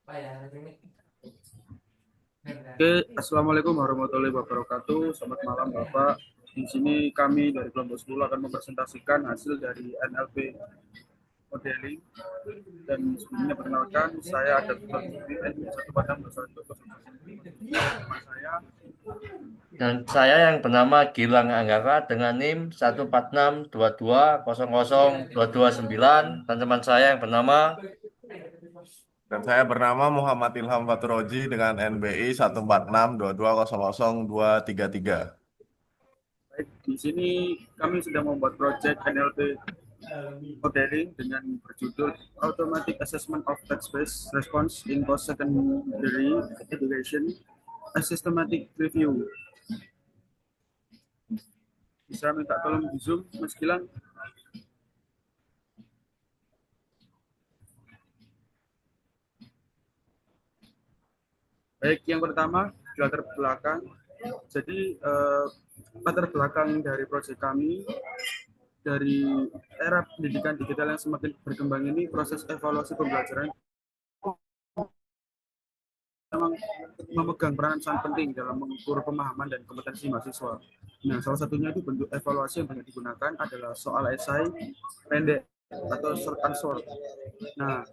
Oke, Assalamualaikum warahmatullahi wabarakatuh. Selamat malam, Bapak. Di sini kami dari kelompok 10 akan mempresentasikan hasil dari NLP modeling. Dan sebelumnya perkenalkan, saya ada Dr. Jufri, satu Padang bersama Dr. Teman saya. Dan saya yang bernama Gilang Anggara dengan NIM 14622000229 dan teman saya yang bernama Dan saya bernama Muhammad Ilham Faturoji dengan NBI 14622000233. Baik, di sini kami sedang membuat proyek NLP modeling dengan berjudul Automatic Assessment of Text-Based Response in Post-Secondary Education, a Systematic Review. Bisa minta tolong di Zoom, Mas Gilang? Baik, yang pertama latar belakang. Jadi latar belakang dari proyek kami dari era pendidikan digital yang semakin berkembang ini, proses evaluasi pembelajaran memang memegang peranan sangat penting dalam mengukur pemahaman dan kompetensi mahasiswa. Nah, salah satunya itu bentuk evaluasi yang banyak digunakan adalah soal esai pendek atau short answer. Nah,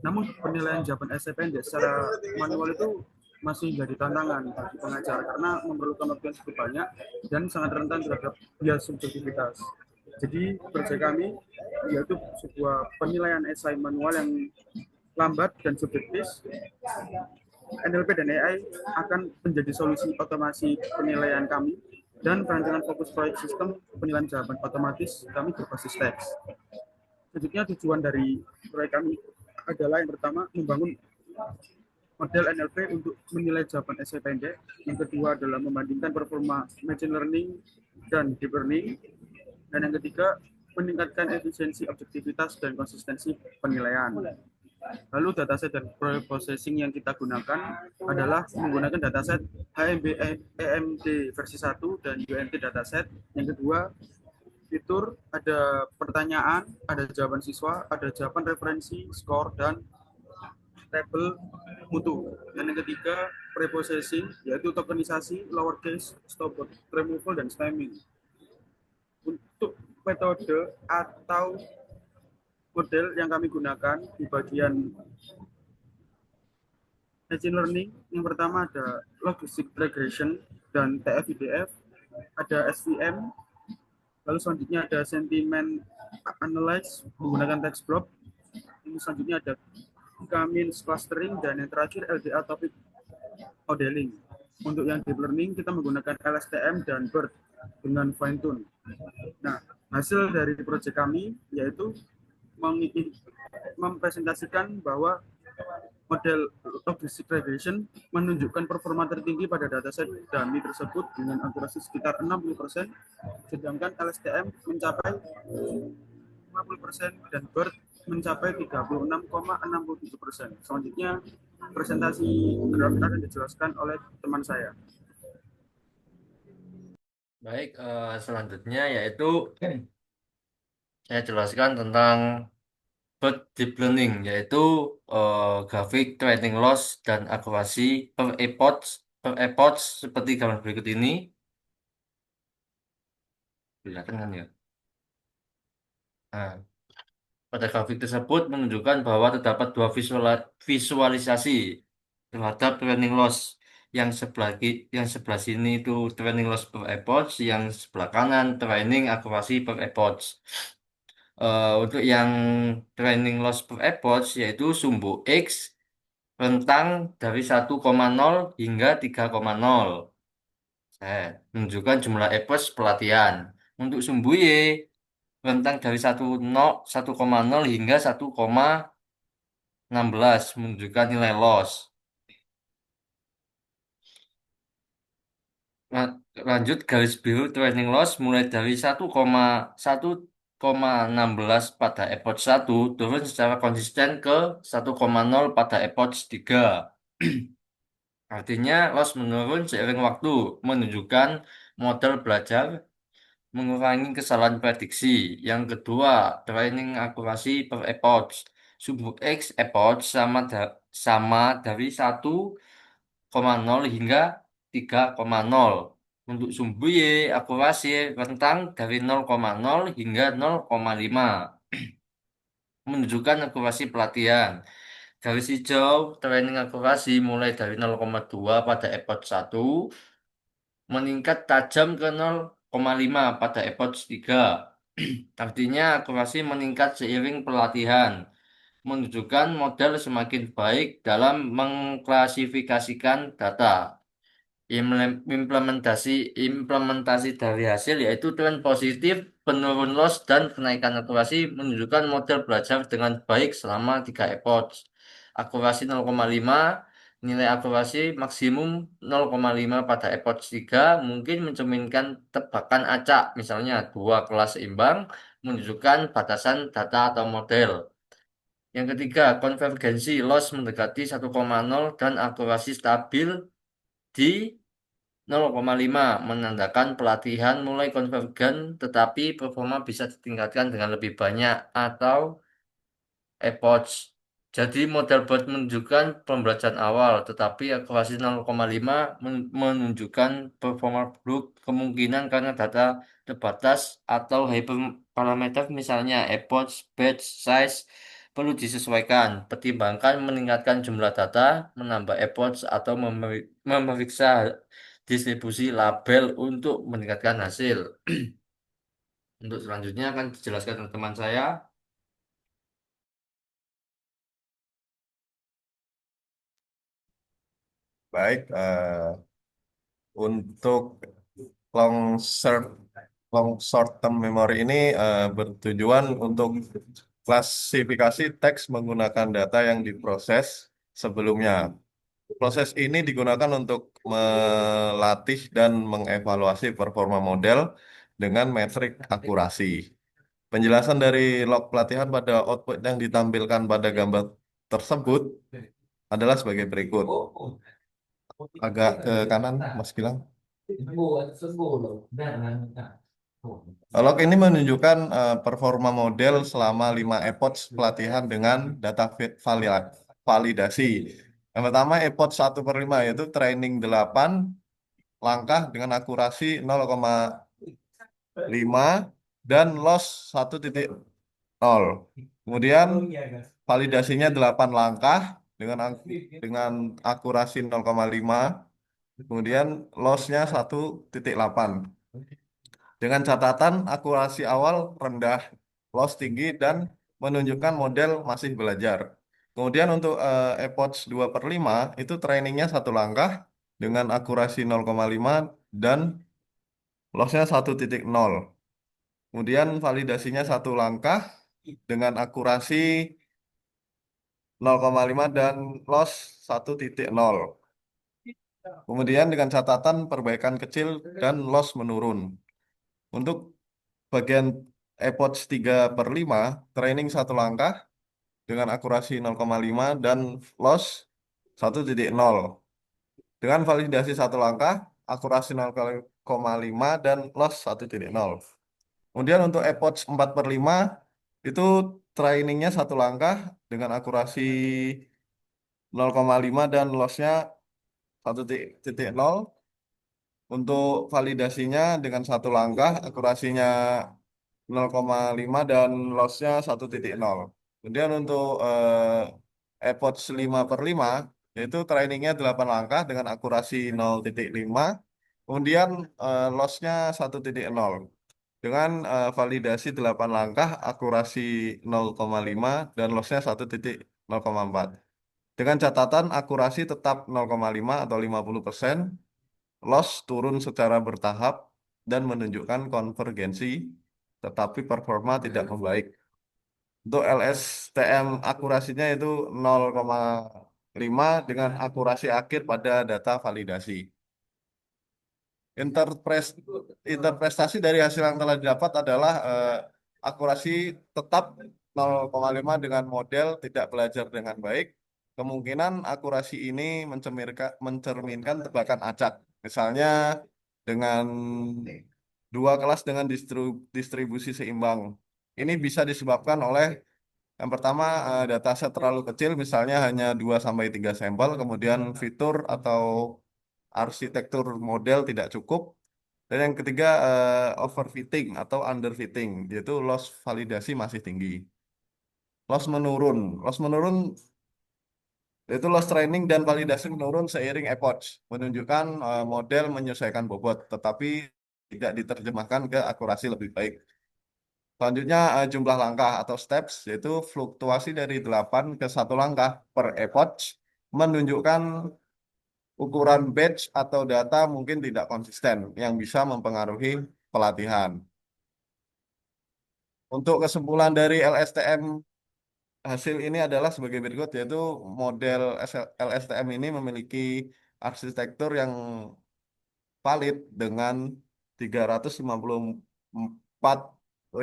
namun penilaian jawaban esai pendek secara manual itu masih jadi tantangan bagi pengajar karena memerlukan waktu yang cukup banyak dan sangat rentan terhadap bias subjektivitas. Jadi proyek kami yaitu sebuah penilaian esai manual yang lambat dan subjektif. NLP dan AI akan menjadi solusi otomasi penilaian kami dan perancangan fokus proyek sistem penilaian jawaban otomatis kami berbasis teks. Selanjutnya tujuan dari proyek kami adalah yang pertama membangun model NLP untuk menilai jawaban esai pendek. Yang kedua adalah membandingkan performa machine learning dan deep learning. Dan yang ketiga, meningkatkan efisiensi, objektivitas, dan konsistensi penilaian. Lalu dataset dan processing yang kita gunakan adalah menggunakan dataset HMB EMD versi 1 dan UNT dataset. Yang kedua, fitur ada pertanyaan, ada jawaban siswa, ada jawaban referensi, skor, dan tabel mutu. Dan yang ketiga, preprocessing, yaitu tokenisasi, lowercase, stop removal, dan stemming. Untuk metode atau model yang kami gunakan di bagian machine learning, yang pertama ada logistic regression dan TF-IDF, ada SVM, lalu selanjutnya ada sentiment analyze menggunakan text block, ini selanjutnya ada K-means clustering, dan yang terakhir LDA topic modeling. Untuk yang deep learning kita menggunakan LSTM dan BERT dengan fine tune. Nah, hasil dari proyek kami yaitu mempresentasikan bahwa model logistic regression menunjukkan performa tertinggi pada dataset dummy tersebut dengan akurasi sekitar 60%, sedangkan LSTM mencapai 50% dan BERT mencapai 36,67%. Selanjutnya, presentasi grafik akan dijelaskan oleh teman saya. baik. Selanjutnya yaitu saya jelaskan tentang BERT Deep Learning, yaitu grafik training loss dan akurasi per epoch seperti gambar berikut ini. Kelihatan kan ya? Nah, pada grafik tersebut menunjukkan bahwa terdapat dua visualisasi terhadap training loss. Yang sebelah sini itu training loss per epoch, yang sebelah kanan training akurasi per epoch. Untuk yang training loss per epoch yaitu sumbu X rentang dari 1,0 hingga 3,0. Saya menunjukkan jumlah epoch pelatihan. Untuk sumbu Y rentang dari 1,0 hingga 1,16 menunjukkan nilai loss. Nah, lanjut garis biru training loss mulai dari 1,16 pada epoch 1 turun secara konsisten ke 1,0 pada epoch 3. Artinya loss menurun seiring waktu, menunjukkan model belajar mengurangi kesalahan prediksi. Yang kedua, training akurasi per epoch. Sumbu X epoch sama dari 1,0 hingga 3,0. Untuk sumbu Y akurasi rentang dari 0,0 hingga 0,5 menunjukkan akurasi pelatihan. Garis hijau training akurasi mulai dari 0,2 pada epoch 1 meningkat tajam ke 0,5 pada epoch 3. Artinya akurasi meningkat seiring pelatihan, menunjukkan model semakin baik dalam mengklasifikasikan data. Implementasi implementasi dari hasil yaitu tren positif, penurun loss dan kenaikan akurasi menunjukkan model belajar dengan baik selama 3 epoch. Akurasi 0,5, nilai akurasi maksimum 0,5 pada epoch 3 mungkin mencerminkan tebakan acak, misalnya dua kelas seimbang menunjukkan batasan data atau model. Yang ketiga, konvergensi loss mendekati 1,0 dan akurasi stabil di 0,5 menandakan pelatihan mulai konvergen tetapi performa bisa ditingkatkan dengan lebih banyak atau epoch. Jadi model BOT menunjukkan pembelajaran awal tetapi akurasi 0,5 menunjukkan performa buruk kemungkinan karena data terbatas atau hyperparameter misalnya epoch, batch, size perlu disesuaikan. Pertimbangkan meningkatkan jumlah data, menambah epoch atau memeriksa distribusi label untuk meningkatkan hasil. Untuk selanjutnya akan dijelaskan oleh teman saya. Baik, untuk long short long short term memory ini bertujuan untuk klasifikasi teks menggunakan data yang diproses sebelumnya. Proses ini digunakan untuk melatih dan mengevaluasi performa model dengan metrik akurasi. Penjelasan dari log pelatihan pada output yang ditampilkan pada gambar tersebut adalah sebagai berikut. Agak ke kanan, Mas Gilang. Log ini menunjukkan performa model selama 5 epoch pelatihan dengan data validasi. Yang pertama epoch 1/5 yaitu training 8 langkah dengan akurasi 0,5 dan loss 1,0. Kemudian validasinya 8 langkah dengan akurasi 0,5. Kemudian loss-nya 1,8. Dengan catatan akurasi awal rendah, loss tinggi, dan menunjukkan model masih belajar. Kemudian untuk epoch 2/5 itu trainingnya 1 langkah dengan akurasi 0,5 dan loss-nya 1,0. Kemudian validasinya 1 langkah dengan akurasi 0,5 dan loss 1,0. Kemudian dengan catatan perbaikan kecil dan loss menurun. Untuk bagian epoch 3/5, training 1 langkah dengan akurasi 0,5 dan loss 1,0. Dengan validasi 1 langkah, akurasi 0,5 dan loss 1,0. Kemudian untuk epoch 4/5, itu trainingnya 1 langkah dengan akurasi 0,5 dan lossnya 1,0. Untuk validasinya dengan 1 langkah, akurasinya 0,5 dan lossnya 1,0. Kemudian untuk epoch 5/5, yaitu trainingnya 8 langkah dengan akurasi 0,5. Kemudian lossnya 1,0. Dengan validasi 8 langkah, akurasi 0,5 dan lossnya 1,0,4. Dengan catatan akurasi tetap 0,5 atau 50%, loss turun secara bertahap dan menunjukkan konvergensi, tetapi performa tidak membaik. Untuk LSTM akurasinya itu 0,5 dengan akurasi akhir pada data validasi. Interpres- Interpretasi dari hasil yang telah didapat adalah akurasi tetap 0,5 dengan model tidak belajar dengan baik. Kemungkinan akurasi ini mencerminkan tebakan acak. Misalnya dengan 2 kelas dengan distribusi seimbang. Ini bisa disebabkan oleh Yang pertama, dataset terlalu kecil, misalnya hanya 2 sampai 3 sampel, kemudian fitur atau arsitektur model tidak cukup. Dan yang ketiga, overfitting atau underfitting, yaitu loss validasi masih tinggi. Loss menurun itu loss training dan validasi menurun seiring epoch, menunjukkan model menyesuaikan bobot, tetapi tidak diterjemahkan ke akurasi lebih baik. Selanjutnya, jumlah langkah atau steps, yaitu fluktuasi dari 8 ke 1 langkah per epoch, menunjukkan ukuran batch atau data mungkin tidak konsisten, yang bisa mempengaruhi pelatihan. Untuk kesimpulan dari LSTM hasil ini adalah sebagai berikut, yaitu model LSTM ini memiliki arsitektur yang valid dengan 354.659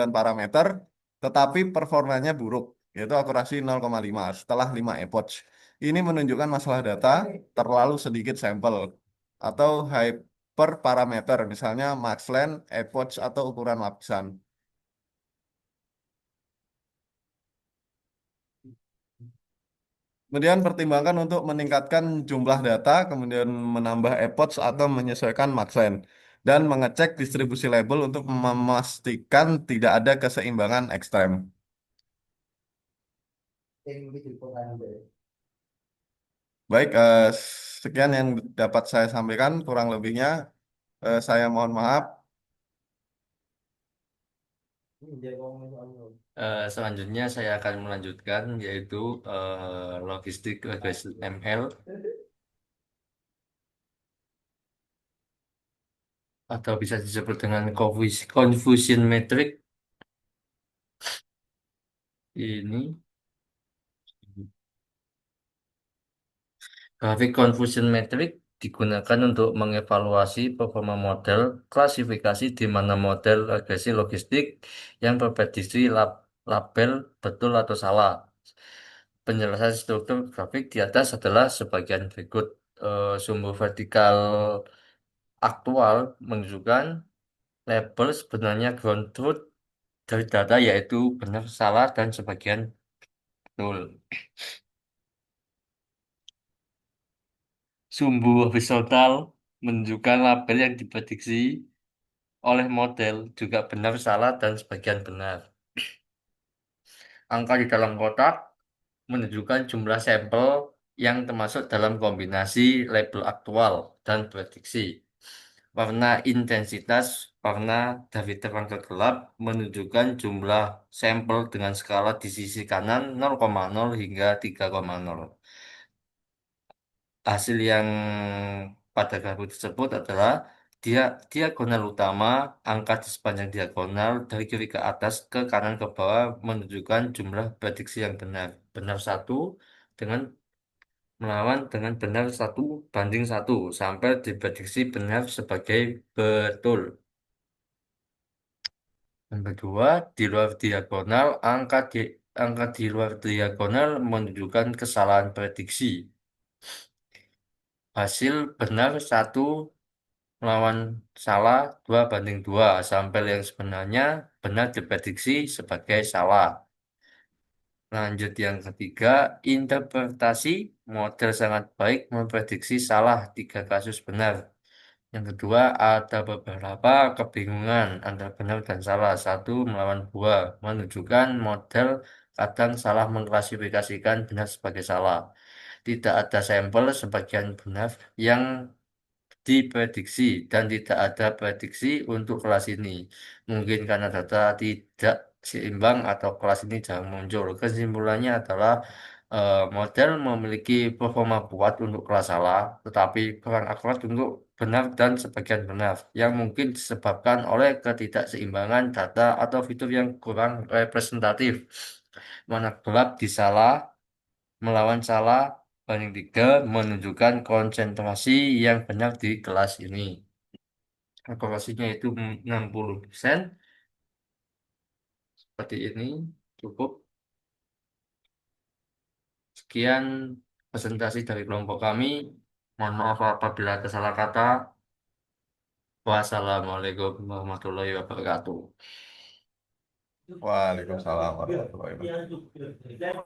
parameter, tetapi performanya buruk, yaitu akurasi 0,5 setelah 5 epoch. Ini menunjukkan masalah data, terlalu sedikit sampel, atau hyperparameter, misalnya max length, epoch, atau ukuran lapisan. Kemudian pertimbangkan untuk meningkatkan jumlah data, kemudian menambah epoch atau menyesuaikan maxline, dan mengecek distribusi label untuk memastikan tidak ada keseimbangan ekstrem. Baik, sekian yang dapat saya sampaikan, kurang lebihnya saya mohon maaf. Selanjutnya saya akan melanjutkan yaitu logistik regression ML atau bisa disebut dengan confusion metric ini. Grafik confusion metric digunakan untuk mengevaluasi performa model klasifikasi di mana model regresi logistik yang berprediksi label betul atau salah. Penjelasan struktur grafik di atas adalah sebagian berikut. Sumber vertikal aktual menunjukkan label sebenarnya ground truth dari data yaitu benar, salah, dan sebagian betul. Sumber horizontal menunjukkan label yang diprediksi oleh model juga benar, salah, dan sebagian benar. Angka di dalam kotak menunjukkan jumlah sampel yang termasuk dalam kombinasi label aktual dan prediksi. Warna intensitas warna dari terang ke gelap menunjukkan jumlah sampel dengan skala di sisi kanan 0,0 hingga 3,0. Hasil yang pada grafik tersebut adalah dia diagonal utama, angka di sepanjang diagonal dari kiri ke atas ke kanan ke bawah menunjukkan jumlah prediksi yang benar. Benar satu dengan melawan dengan benar 1:1 sampai diprediksi benar sebagai betul. Yang kedua, di luar diagonal, angka di luar diagonal menunjukkan kesalahan prediksi. Hasil benar satu melawan salah 2:2. Sampel yang sebenarnya benar diprediksi sebagai salah. Lanjut yang ketiga, interpretasi model sangat baik memprediksi salah 3 kasus benar. Yang kedua, ada beberapa kebingungan antara benar dan salah. 1:2 menunjukkan model kadang salah mengklasifikasikan benar sebagai salah. Tidak ada sampel sebagian benar yang diprediksi dan tidak ada prediksi untuk kelas ini. Mungkin karena data tidak seimbang atau kelas ini jarang muncul. Kesimpulannya adalah model memiliki performa kuat untuk kelas salah, tetapi kurang akurat untuk benar dan sebagian benar, yang mungkin disebabkan oleh ketidakseimbangan data atau fitur yang kurang representatif. Mana gelap di salah melawan salah banding 3 menunjukkan konsentrasi yang benar di kelas ini. Akurasinya itu 60%. Seperti ini. Cukup. Sekian presentasi dari kelompok kami. Mohon maaf apabila ada salah kata. Wassalamualaikum warahmatullahi wabarakatuh. Waalaikumsalam warahmatullahi wabarakatuh.